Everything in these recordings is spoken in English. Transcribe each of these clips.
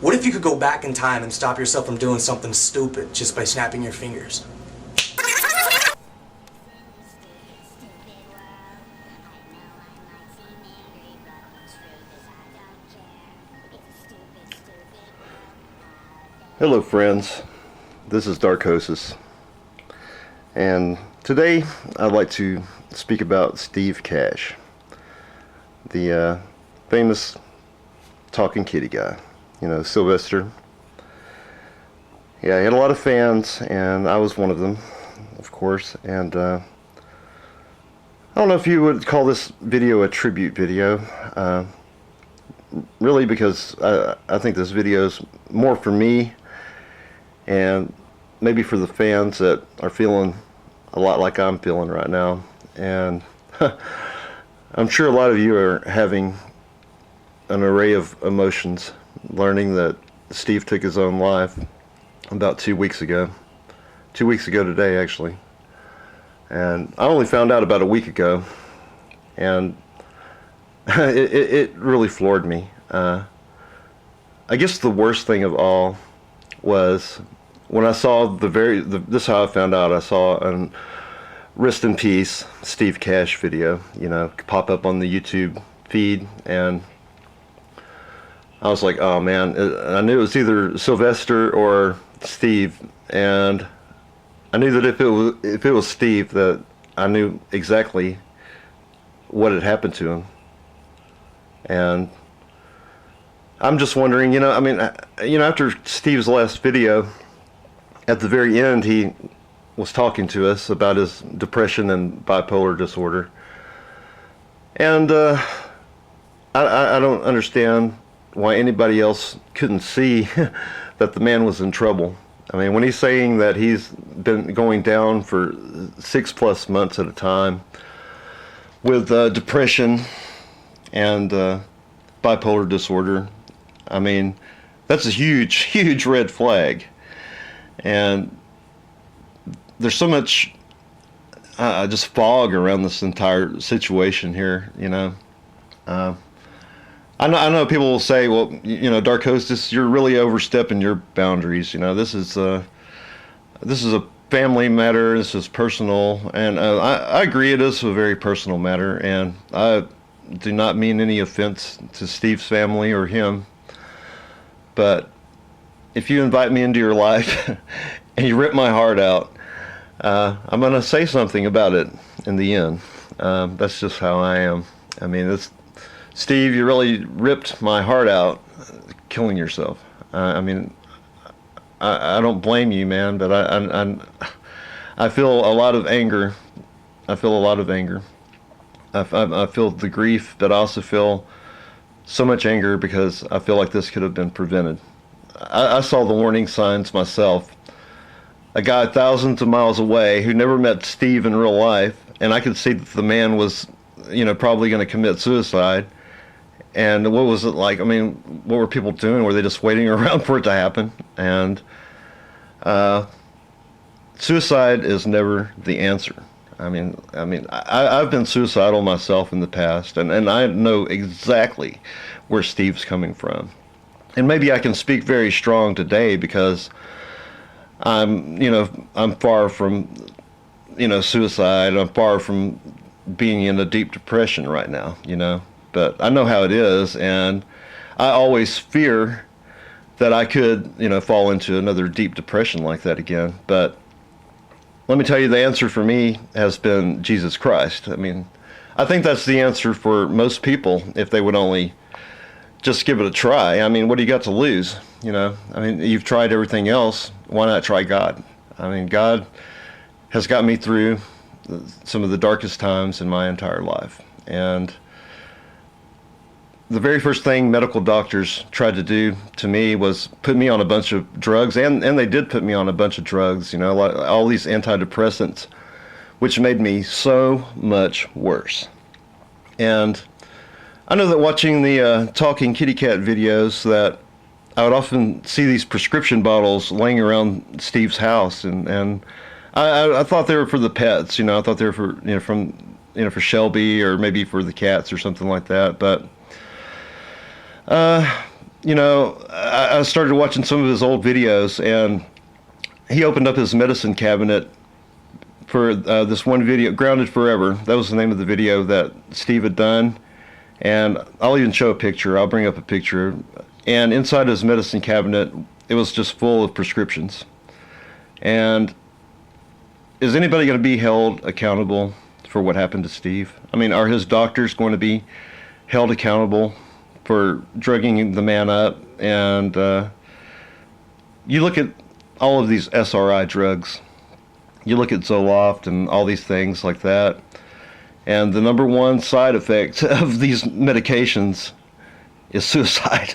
What if you could go back in time and stop yourself from doing something stupid just by snapping your fingers? Hello friends, this is Darkosis, and today I'd like to speak about Steve Cash, the famous talking kitty guy, you know, Sylvester. Yeah, he had a lot of fans, and I was one of them, of course, and I don't know if you would call this video a tribute video, really, because I think this video is more for me and maybe for the fans that are feeling a lot like I'm feeling right now. And I'm sure a lot of you are having an array of emotions learning that Steve took his own life about 2 weeks ago. 2 weeks ago today, actually. And I only found out about a week ago, and it really floored me. I guess the worst thing of all was when I saw this is how I found out. I saw a Rest in Peace Steve Cash video, you know, pop up on the YouTube feed, and I was like, oh man, I knew it was either Sylvester or Steve, and I knew that if it was Steve, that I knew exactly what had happened to him. And I'm just wondering, you know, I mean, you know, after Steve's last video, at the very end, he was talking to us about his depression and bipolar disorder. And I don't understand why anybody else couldn't see that the man was in trouble. I mean, when he's saying that he's been going down for 6+ months at a time with depression and bipolar disorder, I mean, that's a huge red flag. And there's so much just fog around this entire situation here, you know. I know people will say, well, you know, Darkosis, you're really overstepping your boundaries. You know, this is a family matter. This is personal, and I agree, it is a very personal matter, and I do not mean any offense to Steve's family or him. But if you invite me into your life and you rip my heart out, I'm going to say something about it in the end. That's just how I am. I mean, Steve, you really ripped my heart out, killing yourself. I mean, I don't blame you, man, but I feel a lot of anger. I feel a lot of anger. I feel the grief, but I also feel so much anger because I feel like this could have been prevented. I saw the warning signs myself. A guy thousands of miles away who never met Steve in real life, and I could see that the man was, you know, probably going to commit suicide. And what was it like? I mean, what were people doing? Were they just waiting around for it to happen? And suicide is never the answer. I mean, I've been suicidal myself in the past, and I know exactly where Steve's coming from. And maybe I can speak very strong today because I'm far from, you know, suicide. I'm far from being in a deep depression right now, you know. But I know how it is, and I always fear that I could, you know, fall into another deep depression like that again. But let me tell you, the answer for me has been Jesus Christ. I mean, I think that's the answer for most people if they would only just give it a try. I mean, what do you got to lose? You know, I mean, you've tried everything else. Why not try God? I mean, God has got me through some of the darkest times in my entire life. And the very first thing medical doctors tried to do to me was put me on a bunch of drugs, and they did put me on a bunch of drugs, you know, like all these antidepressants, which made me so much worse. And I know that watching the talking kitty cat videos, that I would often see these prescription bottles laying around Steve's house, and I thought they were for the pets, you know. I thought they were for, for Shelby, or maybe for the cats or something like that. But you know, I started watching some of his old videos, and he opened up his medicine cabinet for this one video, Grounded Forever. That was the name of the video that Steve had done. And I'll even show a picture. I'll bring up a picture. And inside his medicine cabinet, it was just full of prescriptions. And is anybody going to be held accountable for what happened to Steve? I mean, are his doctors going to be held accountable for drugging the man up? And you look at all of these SRI drugs. You look at Zoloft and all these things like that. And the number one side effect of these medications is suicide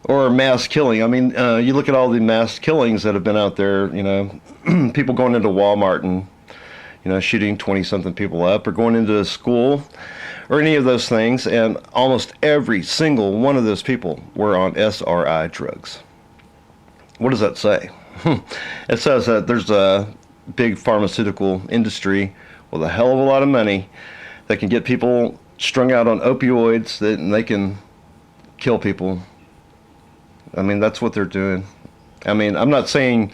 or mass killing. I mean, you look at all the mass killings that have been out there, you know, people going into Walmart and, you know, shooting 20-something people up, or going into a school or any of those things, and almost every single one of those people were on SRI drugs. What does that say? It says that there's a big pharmaceutical industry with a hell of a lot of money that can get people strung out on opioids and they can kill people. I mean, that's what they're doing. I mean, I'm not saying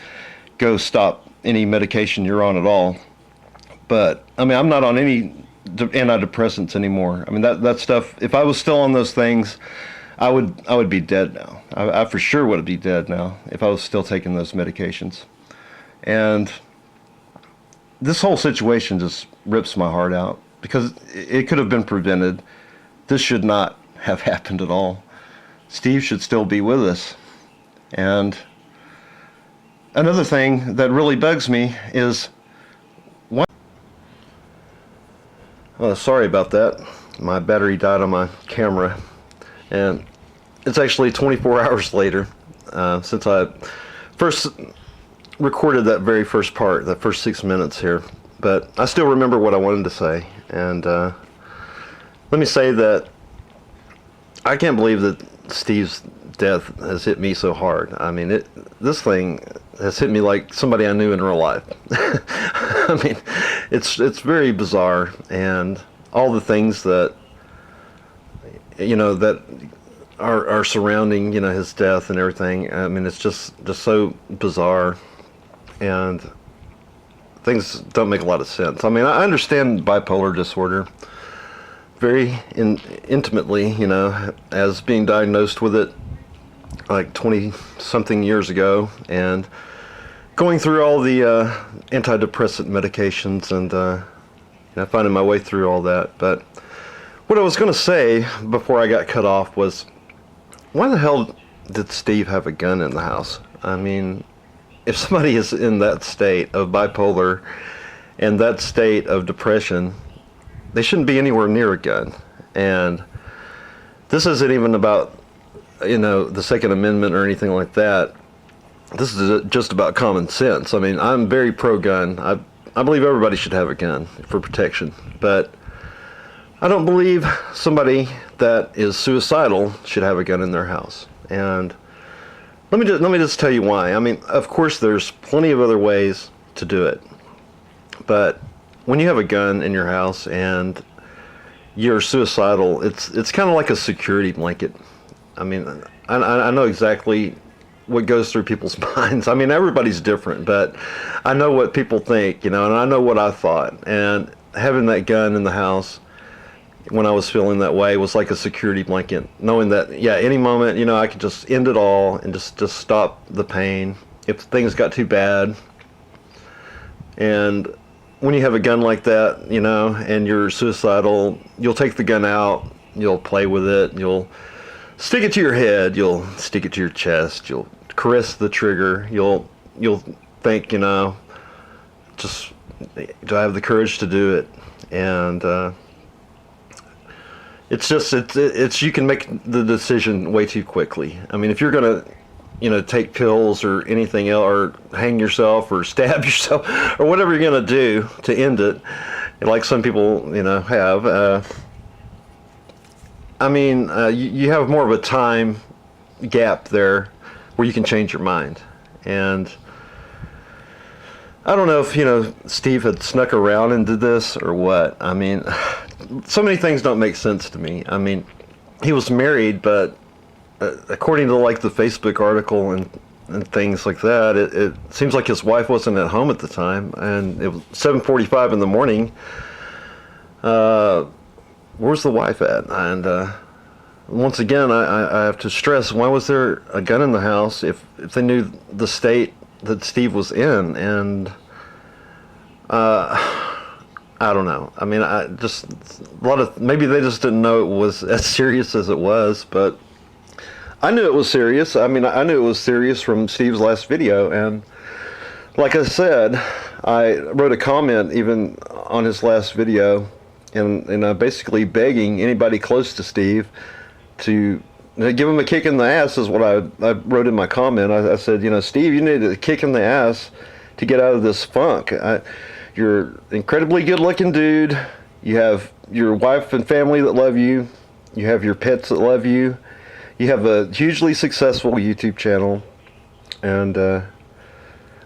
go stop any medication you're on at all, but I mean, I'm not on any antidepressants anymore. I mean, that stuff, if I was still on those things, I would be dead now. I for sure would be dead now if I was still taking those medications. And this whole situation just rips my heart out, because it could have been prevented. This should not have happened at all. Steve should still be with us. And another thing that really bugs me is oh, sorry about that. My battery died on my camera, and it's actually 24 hours later since I first recorded that very first part, that first 6 minutes here. But I still remember what I wanted to say, and let me say that I can't believe that Steve's death has hit me so hard. I mean, this thing has hit me like somebody I knew in real life. I mean, it's very bizarre, and all the things that, you know, that are surrounding, you know, his death and everything. I mean, it's just so bizarre, and things don't make a lot of sense. I mean, I understand bipolar disorder very intimately, you know, as being diagnosed with it like 20-something years ago, and going through all the antidepressant medications, and you know, finding my way through all that. But what I was going to say before I got cut off was, why the hell did Steve have a gun in the house? I mean, if somebody is in that state of bipolar and that state of depression, they shouldn't be anywhere near a gun. And this isn't even about, you know, the Second Amendment or anything like that. This is just about common sense. I mean, I'm very pro-gun. I believe everybody should have a gun for protection, but I don't believe somebody that is suicidal should have a gun in their house. And let me just tell you why. I mean, of course, there's plenty of other ways to do it, but when you have a gun in your house and you're suicidal, it's kind of like a security blanket. I mean, I know exactly what goes through people's minds. I mean, everybody's different, but I know what people think, you know, and I know what I thought. And having that gun in the house when I was feeling that way was like a security blanket, knowing that, yeah, any moment, you know, I could just end it all and just stop the pain if things got too bad. And when you have a gun like that, you know, and you're suicidal, you'll take the gun out, you'll play with it, you'll stick it to your head, you'll stick it to your chest, you'll caress the trigger, you'll think, you know, just, do I have the courage to do it? And it's you can make the decision way too quickly. I mean, if you're gonna, you know, take pills or anything else, or hang yourself or stab yourself or whatever you're gonna do to end it, like some people, you know, have, I mean, you have more of a time gap there where you can change your mind. And I don't know if, you know, Steve had snuck around and did this or what. I mean, so many things don't make sense to me. I mean, he was married, but according to like the Facebook article and things like that, it seems like his wife wasn't at home at the time, and it was 7:45 in the morning. Where's the wife at? And once again, I have to stress, why was there a gun in the house if they knew the state that Steve was in? And I don't know. I mean, maybe they just didn't know it was as serious as it was, but I knew it was serious. I mean, I knew it was serious from Steve's last video, and like I said, I wrote a comment even on his last video, and basically begging anybody close to Steve to give him a kick in the ass is what I wrote in my comment. I said, Steve, you need a kick in the ass to get out of this funk. You're an incredibly good-looking dude. You have your wife and family that love you. You have your pets that love you. You have a hugely successful YouTube channel. And I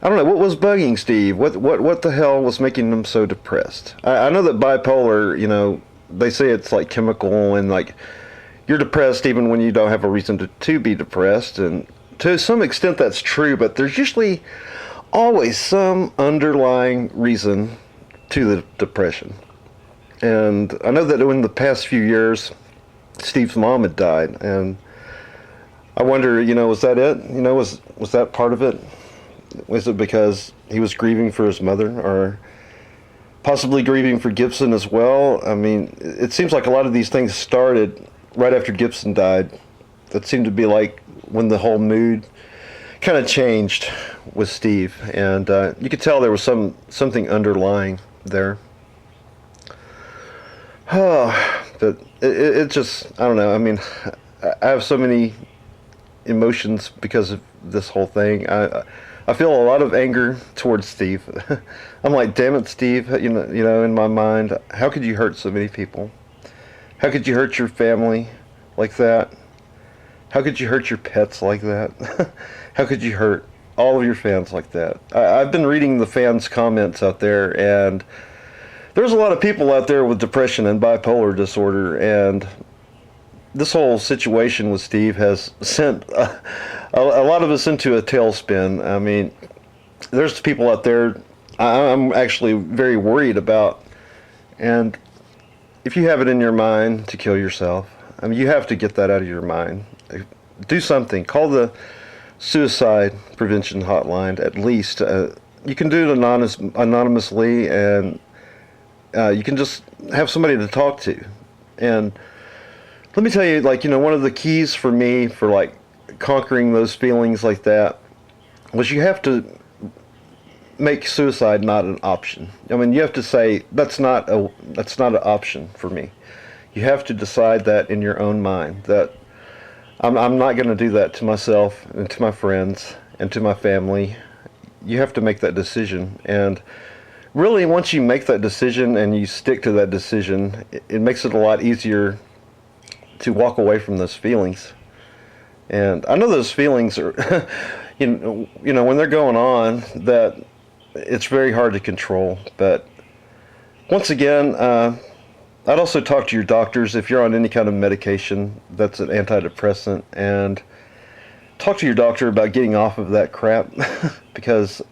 don't know, what was bugging Steve? What the hell was making him so depressed? I know that bipolar, they say it's like chemical, and like you're depressed even when you don't have a reason to be depressed. And to some extent that's true, but there's usually always some underlying reason to the depression. And I know that in the past few years, Steve's mom had died, and I wonder, was that it? Was that part of it? Was it because he was grieving for his mother, or possibly grieving for Gibson as well? I mean, it seems like a lot of these things started right after Gibson died. That seemed to be like when the whole mood kind of changed with Steve, and you could tell there was something underlying there. But it just, I don't know. I mean, I have so many emotions because of this whole thing. I feel a lot of anger towards Steve. I'm like, damn it, Steve. In my mind, how could you hurt so many people? How could you hurt your family like that? How could you hurt your pets like that? How could you hurt all of your fans like that? I've been reading the fans' comments out there, and there's a lot of people out there with depression and bipolar disorder, and this whole situation with Steve has sent a lot of us into a tailspin. I mean, there's people out there I'm actually very worried about, and if you have it in your mind to kill yourself, I mean, you have to get that out of your mind. Do something. Call the Suicide Prevention Hotline, at least. You can do it anonymously, and you can just have somebody to talk to. And let me tell you, one of the keys for me for conquering those feelings like that was you have to make suicide not an option. I mean, you have to say that's not an option for me. You have to decide that in your own mind, that I'm not going to do that to myself and to my friends and to my family. You have to make that decision. And really, once you make that decision and you stick to that decision, it makes it a lot easier to walk away from those feelings. And I know those feelings are, when they're going on, that it's very hard to control. But once again, I'd also talk to your doctors if you're on any kind of medication that's an antidepressant, and talk to your doctor about getting off of that crap. Because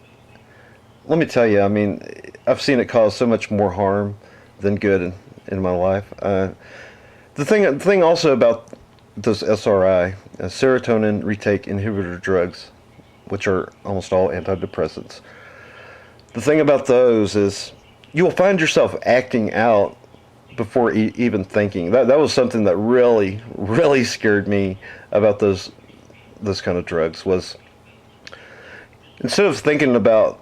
let me tell you, I mean, I've seen it cause so much more harm than good in my life. The thing also about those SRI, serotonin reuptake inhibitor drugs, which are almost all antidepressants. The thing about those is you will find yourself acting out before even thinking. That was something that really, really scared me about those kind of drugs, was instead of thinking about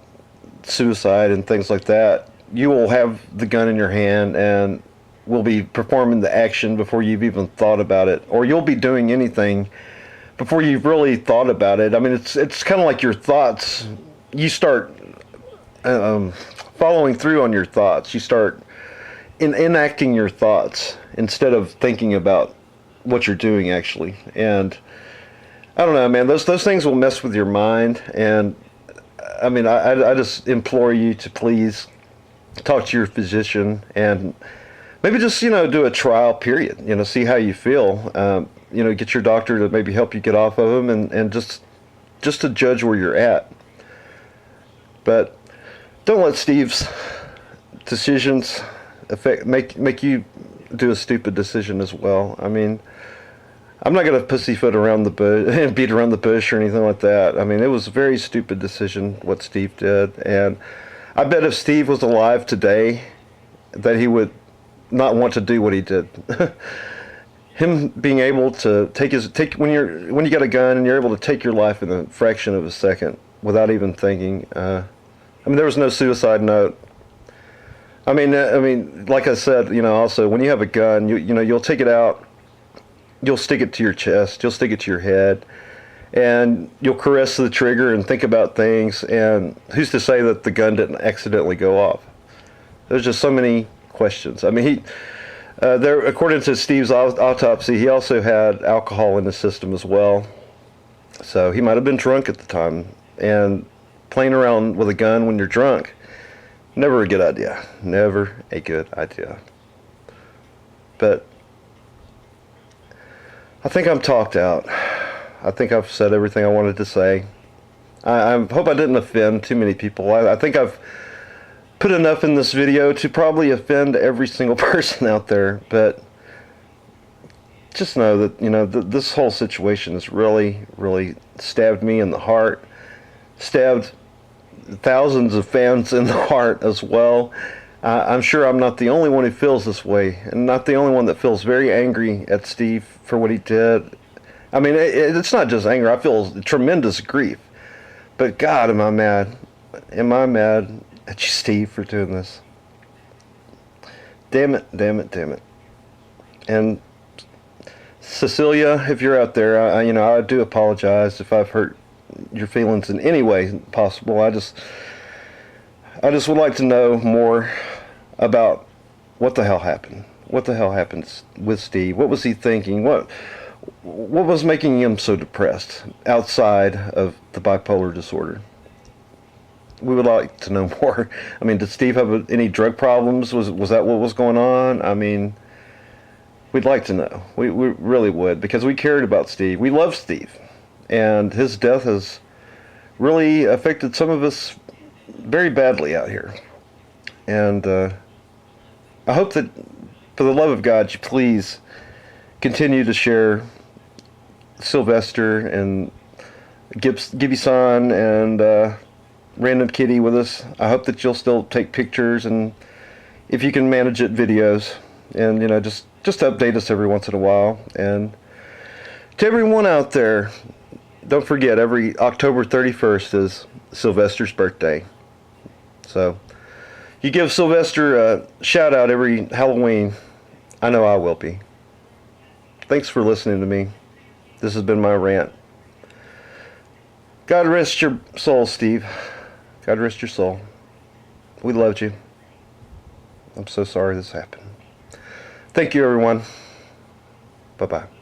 suicide and things like that, you will have the gun in your hand and will be performing the action before you've even thought about it, or you'll be doing anything before you've really thought about it. I mean, it's kind of like your thoughts. You start following through on your thoughts. You start enacting your thoughts instead of thinking about what you're doing actually. And I don't know, man, those things will mess with your mind. And I mean, I just implore you to please talk to your physician and maybe just, do a trial period, see how you feel. Get your doctor to maybe help you get off of them, and just to judge where you're at. But don't let Steve's decisions make you do a stupid decision as well. I mean, I'm not going to pussyfoot around the bush and beat around the bush or anything like that. I mean, it was a very stupid decision what Steve did, and I bet if Steve was alive today, that he would not want to do what he did. Him being able to take when you got a gun and you're able to take your life in a fraction of a second without even thinking. I mean, there was no suicide note. I mean, like I said, also when you have a gun, you'll take it out, you'll stick it to your chest, you'll stick it to your head, and you'll caress the trigger and think about things. And who's to say that the gun didn't accidentally go off? There's just so many questions. I mean, according to Steve's autopsy, he also had alcohol in his system as well. So he might have been drunk at the time. And playing around with a gun when you're drunk, never a good idea. Never a good idea. But I think I'm talked out. I think I've said everything I wanted to say. I hope I didn't offend too many people. I think I've put enough in this video to probably offend every single person out there, but just know that this whole situation has really stabbed me in the heart, stabbed thousands of fans in the heart as well. I'm sure I'm not the only one who feels this way, and not the only one that feels very angry at Steve for what he did. I mean, it's not just anger. I feel tremendous grief, but God, am I mad? Am I mad at you, Steve, for doing this? Damn it. And Cecilia, if you're out there, I do apologize if I've hurt your feelings in any way possible. I just would like to know more about what the hell happened. What the hell happened with Steve? What was he thinking? What was making him so depressed outside of the bipolar disorder? We would like to know more. I mean, did Steve have any drug problems? Was that what was going on? I mean, we'd like to know. We really would, because we cared about Steve. We love Steve. And his death has really affected some of us very badly out here. And I hope that, for the love of God, you please continue to share Sylvester and Gibby-san and Random Kitty with us. I hope that you'll still take pictures, and if you can manage it, videos, and just update us every once in a while. And to everyone out there, don't forget, every October 31st is Sylvester's birthday. So you give Sylvester a shout out every Halloween. I know I will be. Thanks for listening to me. This has been my rant. God rest your soul, Steve. God rest your soul. We loved you. I'm so sorry this happened. Thank you, everyone. Bye-bye.